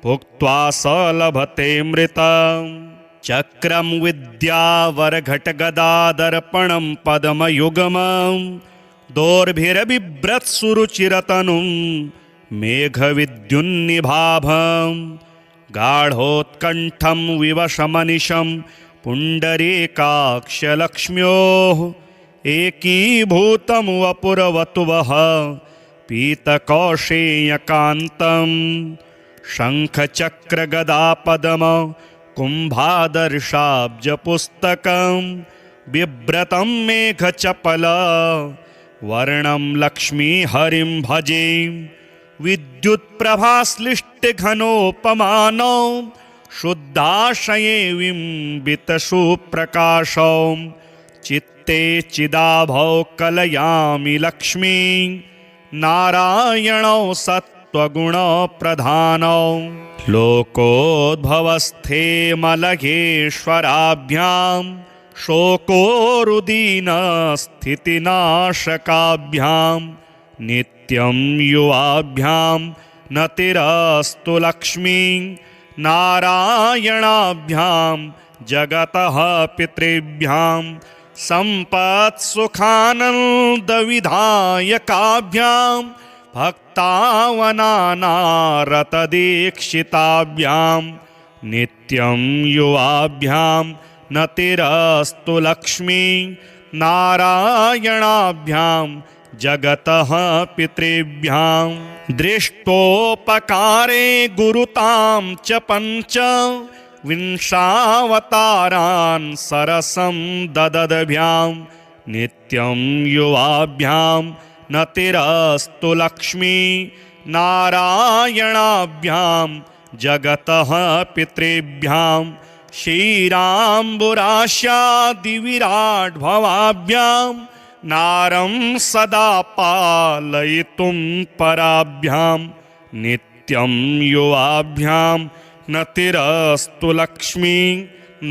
भुक्त्वा स लभते मृतम् चक्रं विद्यावरघटगदादर्पणं पद्मयुगमं दोर्भिरबिभ्रत्सुरुचिरतनुं मेघविद्युन्निभाभं गाढोत्कण्ठं विवशमनिशं पुण्डरीकाक्षलक्ष्म्योः एकीभूतं वपुरवतुवः पीतकौशेयकान्तं शङ्खचक्रगदापद्म कुम्भादर्शाब्जपुस्तकं बिभ्रतं मेघचपल वर्णं लक्ष्मीहरिं भजे विद्युत्प्रभाश्लिष्टघनोपमानौ शुद्धाशये बिम्बितसुप्रकाशौ चित्ते चिदाभौ कलयामि लक्ष्मी नारायणौ सत्त्वगुणप्रधानौ लोकोद्भवस्थे मलयेश्वराभ्यां शोकोरुदीनस्थितिनाशकाभ्यां नित्यं युवाभ्यां न तिरस्तु लक्ष्मी नारायणाभ्यां जगतः पितृभ्यां सम्पत्सुखानन्दविधायकाभ्यां भक्तावनानारतदीक्षिताभ्यां नित्यं युवाभ्यां न तिरस्तु लक्ष्मी नारायणाभ्यां जगतः पितृभ्यां दृष्टोपकारे गुरुतां च पञ्च विंशावतारान् सरसं ददद्भ्यां नित्यं युवाभ्यां न तिरस्तु लक्ष्मी नारायणाभ्यां जगतः पितृभ्यां क्षीराम्बुराशादिविराड्भवाभ्यां नारं सदा पालयितुं पराभ्यां नित्यं युवाभ्यां न तिरस्तु लक्ष्मी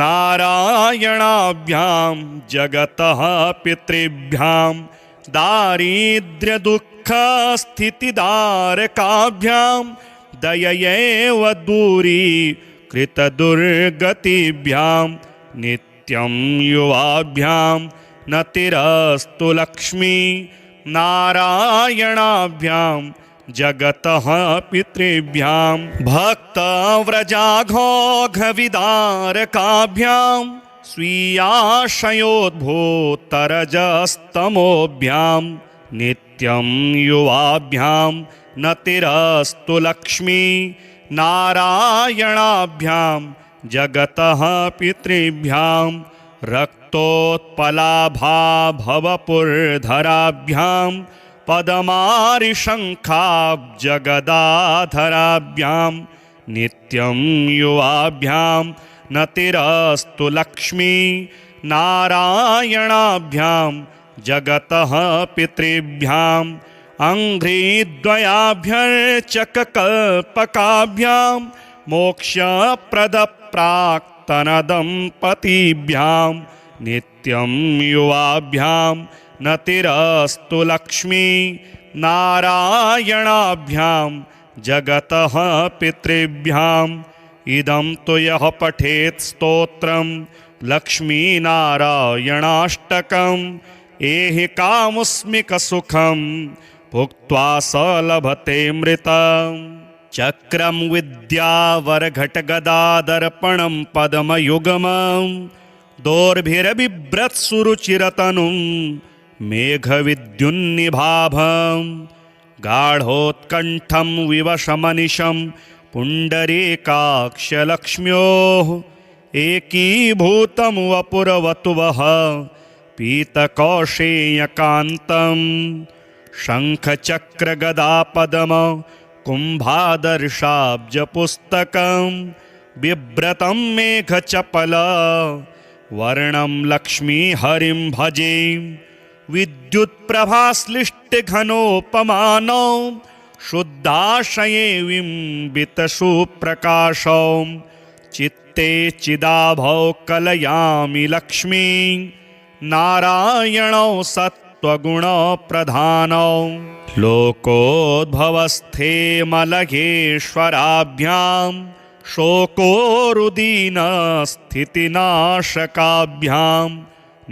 नारायणाभ्यां जगतः पितृभ्यां दारिद्र्यदुःखस्थितिदारकाभ्यां दययैव दूरीकृतदुर्गतिभ्यां नित्यं युवाभ्यां नतिरस्तु लक्ष्मी नारायणाभ्यां जगतः पितृभ्यां भक्तव्रजाघोघविदारकाभ्यां स्वीयाशयोद्भूतरजस्तमोभ्यां नित्यं युवाभ्यां नतिरस्तु लक्ष्मी नारायणाभ्यां जगतः पितृभ्यां रक्तोत्पलाभाभवपुर्धराभ्यां पदमारिशङ्खाब्जगदाधराभ्यां नित्यं युवाभ्यां नतिरस्तु लक्ष्मी नारायणाभ्यां जगतः पितृभ्यां अङ्घ्रिद्वयाभ्यर्चककल्पकाभ्यां मोक्षप्रदप्राक्तनदम्पतीभ्यां नित्यं युवाभ्यां नतिरस्तु लक्ष्मी नारायणाभ्यां जगतः पितृभ्याम् इदं तु यः पठेत् स्तोत्रं लक्ष्मीनारायणाष्टकम् एहि कामुस्मिकसुखं भुक्त्वा स लभते मृतम् चक्रं विद्यावरघटगदादर्पणं पद्मयुगमं दोर्भिरबिभ्रत्सुरुचिरतनुं मेघविद्युन्निभाभं गाढोत्कण्ठं विवशमनिशं पुण्डरीकाक्षलक्ष्म्योः एकीभूतं वपुरवतुवः पीतकौशेयकान्तं शङ्खचक्रगदापद्म कुम्भादर्शाब्जपुस्तकं बिभ्रतं मेघचपल वर्णं लक्ष्मीहरिं भजे विद्युत्प्रभाश्लिष्टघनोपमानौ शुद्धाशये बिम्बितसुप्रकाशौ चित्ते चिदाभौ कलयामि लक्ष्मी नारायणौ सत्त्वगुणप्रधानौ लोकोद्भवस्थे मलयेश्वराभ्यां शोकोरुदीनस्थितिनाशकाभ्यां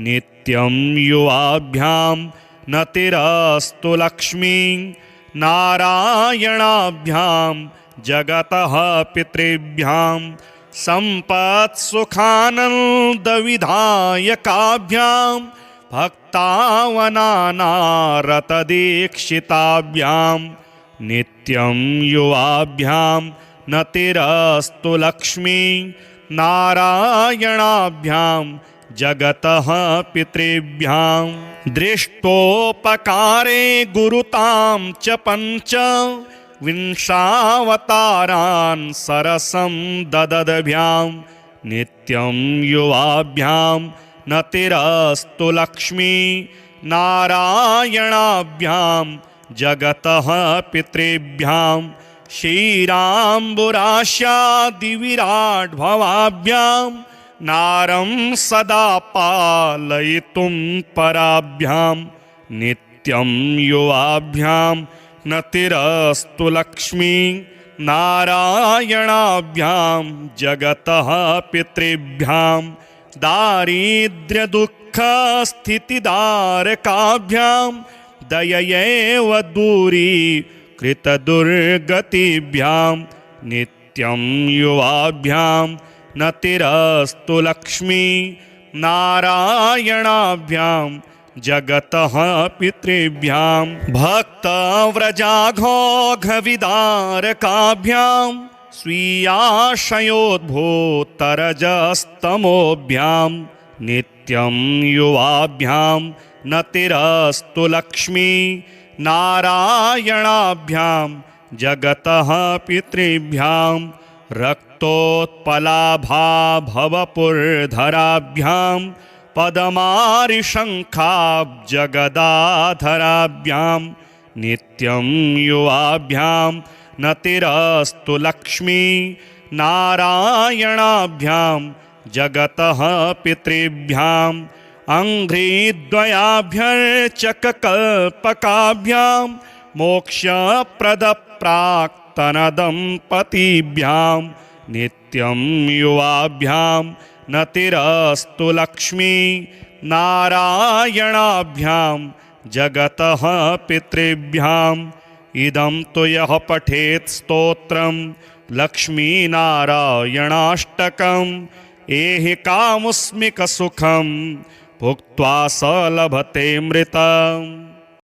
नित्यं युवाभ्यां नतिरस्तु लक्ष्मी नारायणाभ्यां जगतः पितृभ्यां सम्पत्सुखानन्दविधायकाभ्यां भक्तावनानारतदीक्षिताभ्यां नित्यं युवाभ्यां नतिरस्तु लक्ष्मी नारायणाभ्यां जगतः पितृभ्यां दृष्टोपकारे गुरुतां च पञ्च विंशावतारान् सरसं ददद्भ्यां नित्यं युवाभ्यां नतिरस्तु लक्ष्मी नारायणाभ्यां जगतः पितृभ्यां क्षीराम्बुराशादिविराड्भवाभ्यां नारं सदा पालयितुं पराभ्यां नित्यं युवाभ्यां नतिरस्तु लक्ष्मी नारायणाभ्यां जगतः पितृभ्यां दारिद्र्यदुःखस्थितिदारकाभ्यां दययैव दूरीकृतदुर्गतिभ्यां नित्यं युवाभ्यां नतिरस्तु लक्ष्मी नारायणाभ्यां जगतः पितृभ्यां भक्तव्रजाघोघविदारकाभ्यां स्वीयाशयोद्भूतरजस्तमोभ्यां नित्यं युवाभ्यां नतिरस्तु लक्ष्मी नारायणाभ्यां जगतः पितृभ्यां रक्तोत्पलाभाभवपुर्धराभ्यां पदमारिशङ्खाब्जगदाधराभ्यां नित्यं युवाभ्यां नतिरस्तु लक्ष्मी नारायणाभ्यां जगतः पितृभ्यां अङ्घ्रिद्वयाभ्यर्चककल्पकाभ्यां मोक्षप्रदप्राक्तनदम्पतीभ्यां नित्यं युवाभ्यां नतिरस्तु लक्ष्मी नारायणाभ्यां जगतः पितृभ्याम् इदं तु यः पठेत् स्तोत्रं लक्ष्मीनारायणाष्टकम् एहि कामुस्मिकसुखं भुक्त्वा स लभते मृतम्।